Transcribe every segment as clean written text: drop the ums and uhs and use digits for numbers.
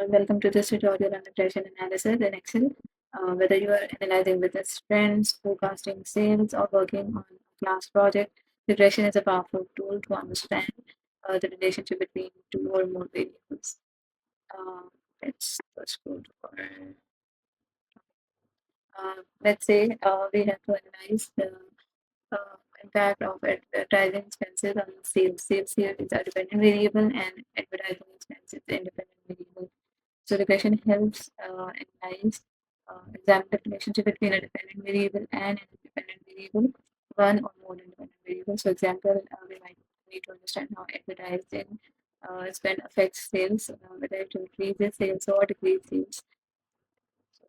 Welcome to this tutorial on regression analysis in Excel. Whether you are analyzing business trends, forecasting sales, or working on a class project, regression is a powerful tool to understand the relationship between two or more variables. Uh, let's first go for, let's say we have to analyze the impact of advertising expenses on sales. Sales here is a dependent variable and advertising expenses is independent variable. So regression helps analyze, examine the relationship between a dependent variable and an independent variable, one or more independent variables. For example, we might need to understand how advertising spend affects sales, whether it increases sales or decreases sales. So,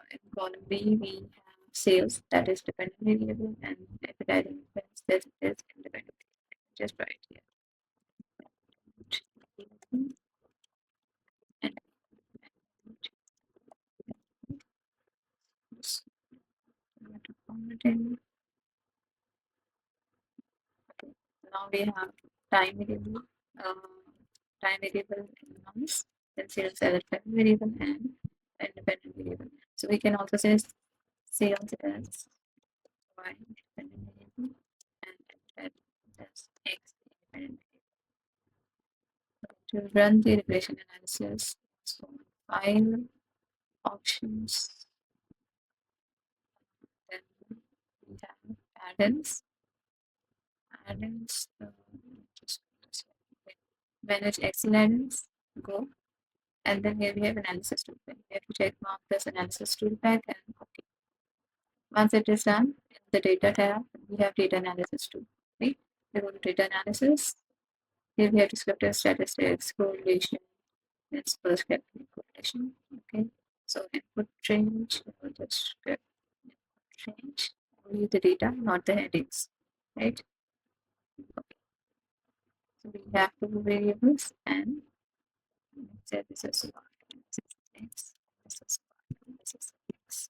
in column B, we have sales, that is dependent variable, and advertising expense, that is independent variable. Just right here. And now we have time variable, time variable in noise, then sales as a dependent variable and independent variable. So we can also say sales as y dependent variable and as x independent variable. To run the regression analysis, so file options, then we have add-ins, just manage Excel add-ins, go. And then here we have analysis toolpack. We have to check mark this analysis toolpack and okay. Once it is done, in the data tab, we have data analysis tool. Right? We go to data analysis. Here we have descriptive statistics, correlation, it's prescriptive correlation. Okay. So input range, we will just script input range, only the data, not the headings. Right? Okay. So we have two variables and let's say this is y, this is x, this is y, this is x.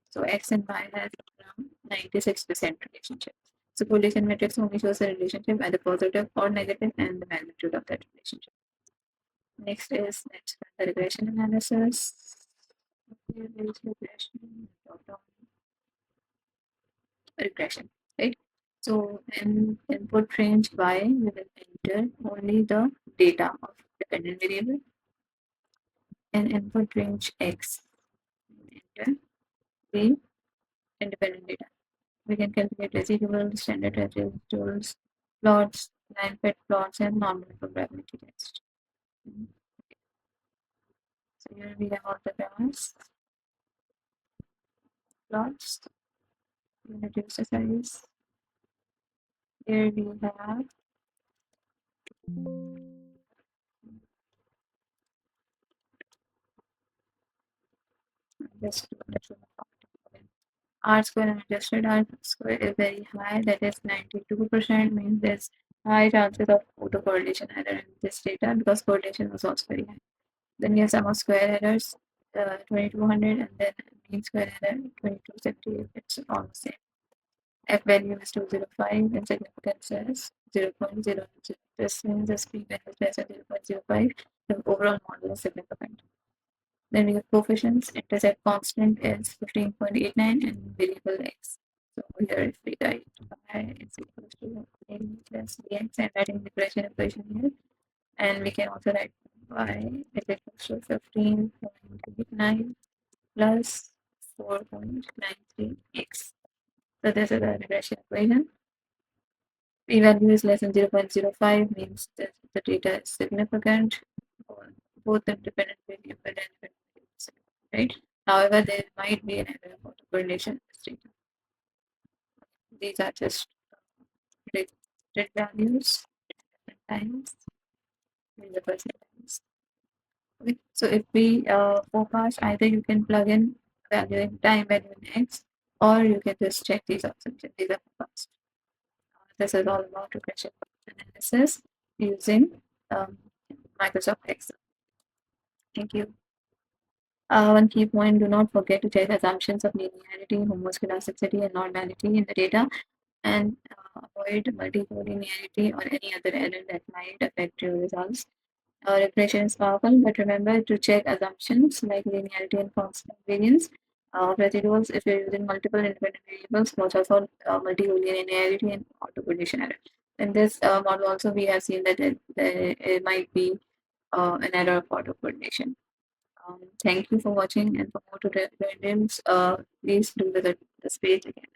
So x and y has around 96% relationship. So correlation matrix only shows the relationship either positive or negative and the magnitude of that relationship. Next is let's run the regression analysis. Okay, there is regression, right? So in input range y, we will enter only the data of dependent variable. In input range x, enter the independent data. We can calculate residuals, standard residuals, plots, line fit plots, and normal probability test. So here we have all the graphs, plots, unit exercise. Here we have this R square and adjusted R square is very high, that is 92%, means there's high chances of autocorrelation error in this data because correlation was also very high. Then we have sum of square errors, 2200, and then mean square error 2278. It's almost same. F value is 205 and significance is 0.00. This means the p value is less than 0.05. The overall model is significant. Then we have coefficients. Intercept constant is 15.89 and variable x. So here if we write y is equals to a plus bx and writing the regression equation here. And we can also write y is equals to 15.89 plus 4.93x. So this is the regression equation. P value is less than 0.05 means that the data is significant for both independent variable and independent variables, right? However, there might be an error about the correlation in this data. These are just predicted values at times in the percentages. Okay. So if we forecast, either you can plug in value in time value in x, or you can just check these options if these are forecast. This is all about regression analysis using Microsoft Excel. Thank you. One key point, do not forget to check assumptions of linearity, homoscedasticity, and normality in the data, and avoid multicollinearity or any other error that might affect your results. Regression is powerful, but remember to check assumptions like linearity and constant variance of residuals. If you're using multiple independent variables, watch out for multi-linearity and auto-prediction error. In this model also, we have seen that it might be an error of auto-coordination. Thank you for watching, and for more tutorials, please do visit this page again.